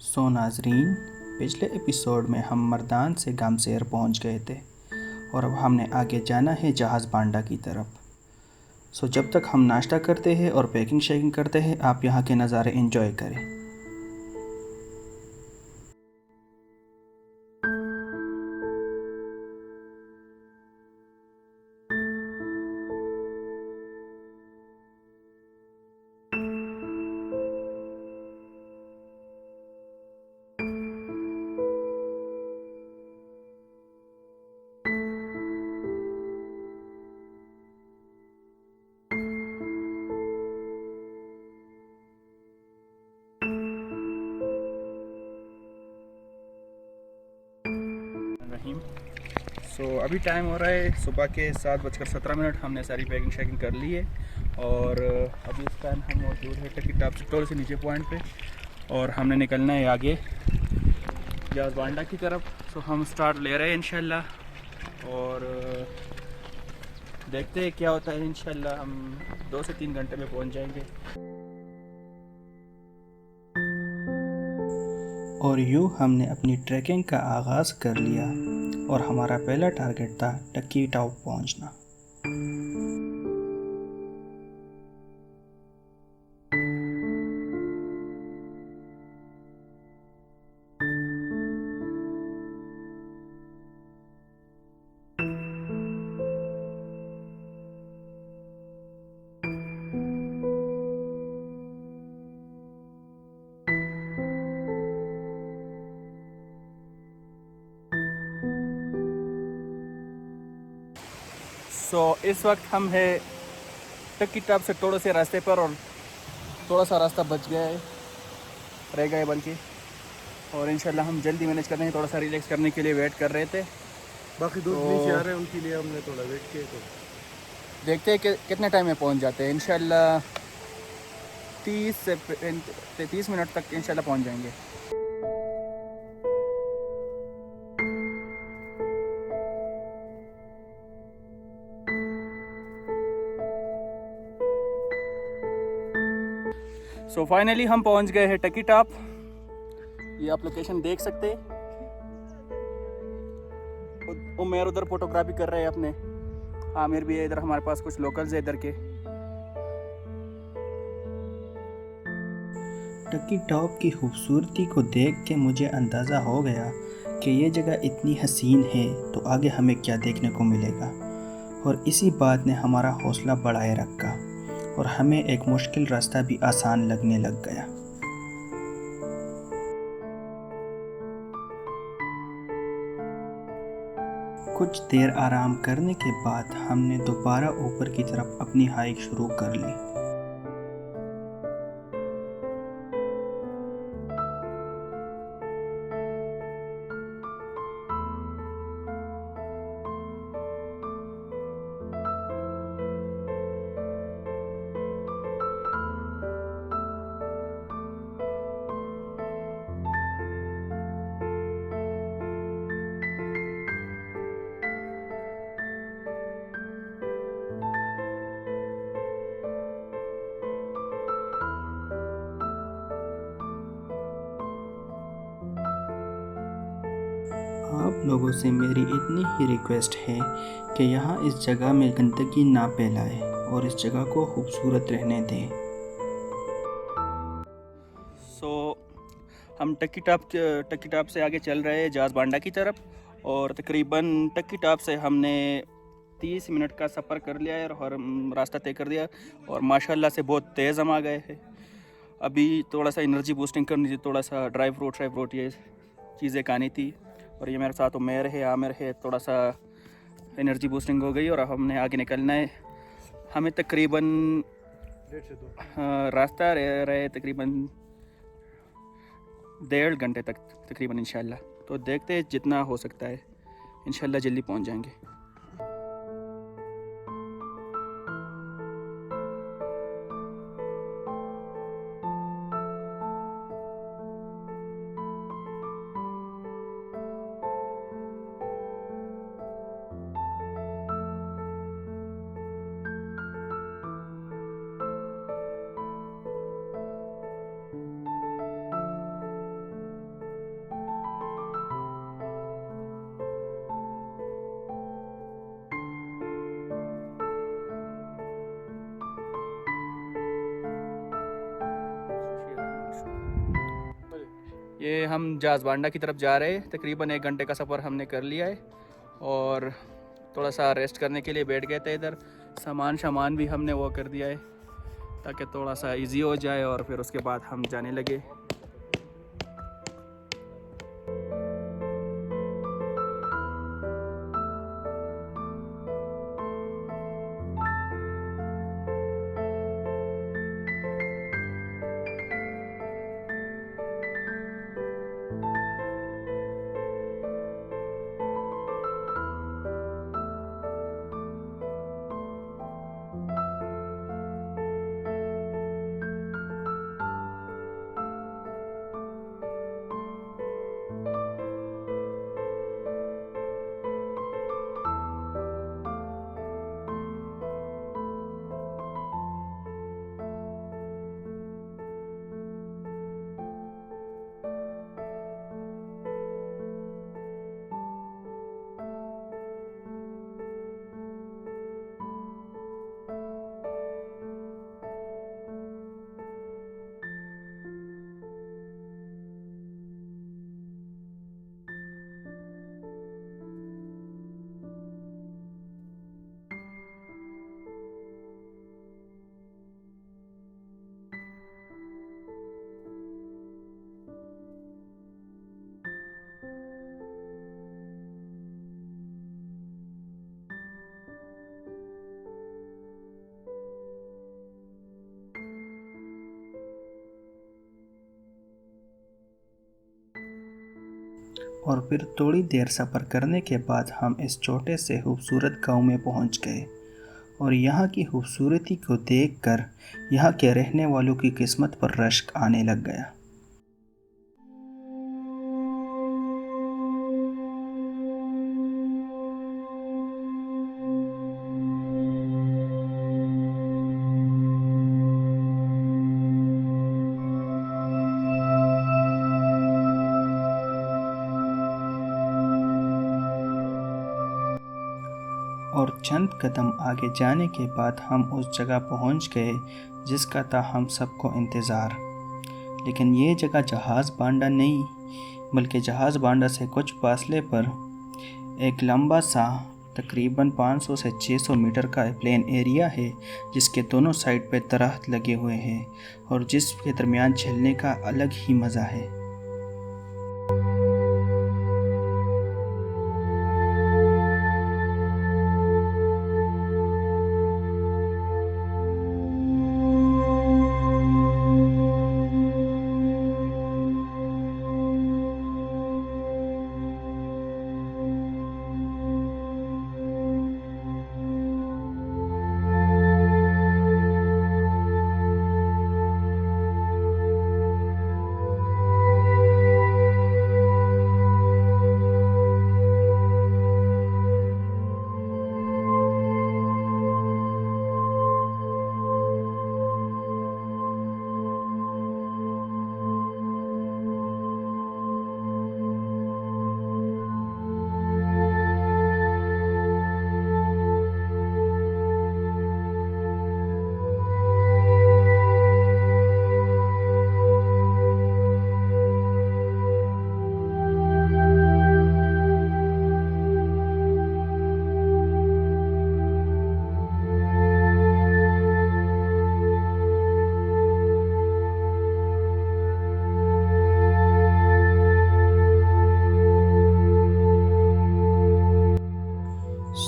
सो नाजरीन, पिछले एपिसोड में हम मर्दान से गामसेर पहुंच गए थे और अब हमने आगे जाना है जहाज़ बांडा की तरफ। सो जब तक हम नाश्ता करते हैं और पैकिंग शैकिंग करते हैं, आप यहाँ के नज़ारे एंजॉय करें। रहीम। सो अभी टाइम हो रहा है सुबह के 7:17। हमने सारी पैकिंग शैकिंग कर ली है और अभी इस टाइम हम मौजूद है टकी टॉप से थोड़े से नीचे पॉइंट पे और हमने निकलना है आगे जहाज़ बांडा की तरफ। सो हम स्टार्ट ले रहे हैं इंशाल्लाह और देखते हैं क्या होता है। इंशाल्लाह हम 2 से 3 घंटे में पहुंच जाएंगे। और यूँ हमने अपनी ट्रैकिंग का आगाज़ कर लिया और हमारा पहला टारगेट था टकी टॉप पहुंचना। सो इस वक्त हम है टकी टॉप से थोड़े से रास्ते पर और थोड़ा सा रास्ता बच गया है, रह गए बल्कि, और इंशाल्लाह हम जल्दी मैनेज कर रहे हैं। थोड़ा सा रिलैक्स करने के लिए वेट कर रहे थे। बाकी दोस्त नीचे आ रहे हैं, उनके लिए हमने थोड़ा वेट किया। तो देखते हैं कि कितने टाइम में पहुंच जाते हैं। इंशाल्लाह 30 से 30 मिनट तक इंशाल्लाह पहुंच जाएंगे। सो फाइनली हम पहुंच गए हैं टकी टॉप। ये आप लोकेशन देख सकते हैं। उमेर उधर फोटोग्राफी कर रहे हैं अपने, आमिर भी है इधर, हमारे पास कुछ लोकल्स है इधर के। टकी टॉप की खूबसूरती को देख के मुझे अंदाज़ा हो गया कि ये जगह इतनी हसीन है तो आगे हमें क्या देखने को मिलेगा, और इसी बात ने हमारा हौसला बढ़ाए रखा और हमें एक मुश्किल रास्ता भी आसान लगने लग गया। कुछ देर आराम करने के बाद हमने दोबारा ऊपर की तरफ अपनी हाइक शुरू कर ली। आप लोगों से मेरी इतनी ही रिक्वेस्ट है कि यहाँ इस जगह में गंदगी ना फैलाएं और इस जगह को खूबसूरत रहने दें। हम टकी टॉप से आगे चल रहे हैं जहाज़ बांडा की तरफ और तकरीबन टकी टॉप से हमने 30 मिनट का सफ़र कर लिया है और रास्ता तय कर दिया और माशाल्लाह से बहुत तेज़ हम आ गए हैं। अभी थोड़ा सा एनर्जी बूस्टिंग करनी थी, थोड़ा सा ड्राई फ्रूट ये चीज़ें खानी थी। और ये मेरे साथ उमेर है, आमिर है, थोड़ा सा एनर्जी बूस्टिंग हो गई और अब हमने आगे निकलना है। हमें तकरीबन 1.5 से 2 रास्ता रह रहे तकरीबन 1.5 घंटे तक तकरीबन इंशाल्लाह। तो देखते हैं जितना हो सकता है, इंशाल्लाह जल्दी पहुंच जाएंगे। ये हम जाज़बांडा की तरफ जा रहे हैं। तकरीबन 1 घंटे का सफ़र हमने कर लिया है और थोड़ा सा रेस्ट करने के लिए बैठ गए थे इधर। सामान भी हमने वो कर दिया है ताकि थोड़ा सा इजी हो जाए और फिर उसके बाद हम जाने लगे। और फिर थोड़ी देर सफ़र करने के बाद हम इस छोटे से खूबसूरत गांव में पहुंच गए। और यहाँ की खूबसूरती को देखकर यहाँ के रहने वालों की किस्मत पर रश्क आने लग गया। और चंद कदम आगे जाने के बाद हम उस जगह पहुंच गए जिसका था हम सबको इंतज़ार। लेकिन ये जगह जहाज़ बांडा नहीं, बल्कि जहाज़ बांडा से कुछ फासले पर एक लंबा सा तकरीबन 500 से 600 मीटर का प्लेन एरिया है, जिसके दोनों साइड पे दरख्त लगे हुए हैं और जिसके दरमियान चलने का अलग ही मज़ा है।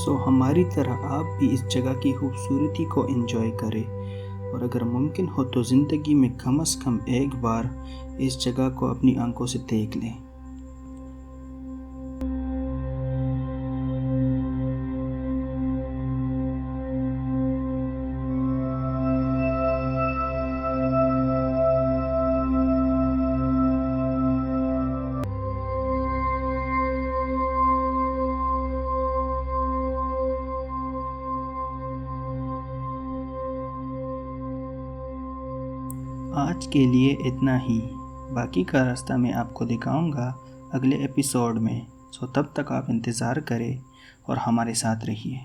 सो हमारी तरह आप भी इस जगह की खूबसूरती को एंजॉय करें, और अगर मुमकिन हो तो ज़िंदगी में कम से कम एक बार इस जगह को अपनी आंखों से देख लें। आज के लिए इतना ही, बाकी का रास्ता मैं आपको दिखाऊंगा अगले एपिसोड में। सो तब तक आप इंतज़ार करें और हमारे साथ रहिए।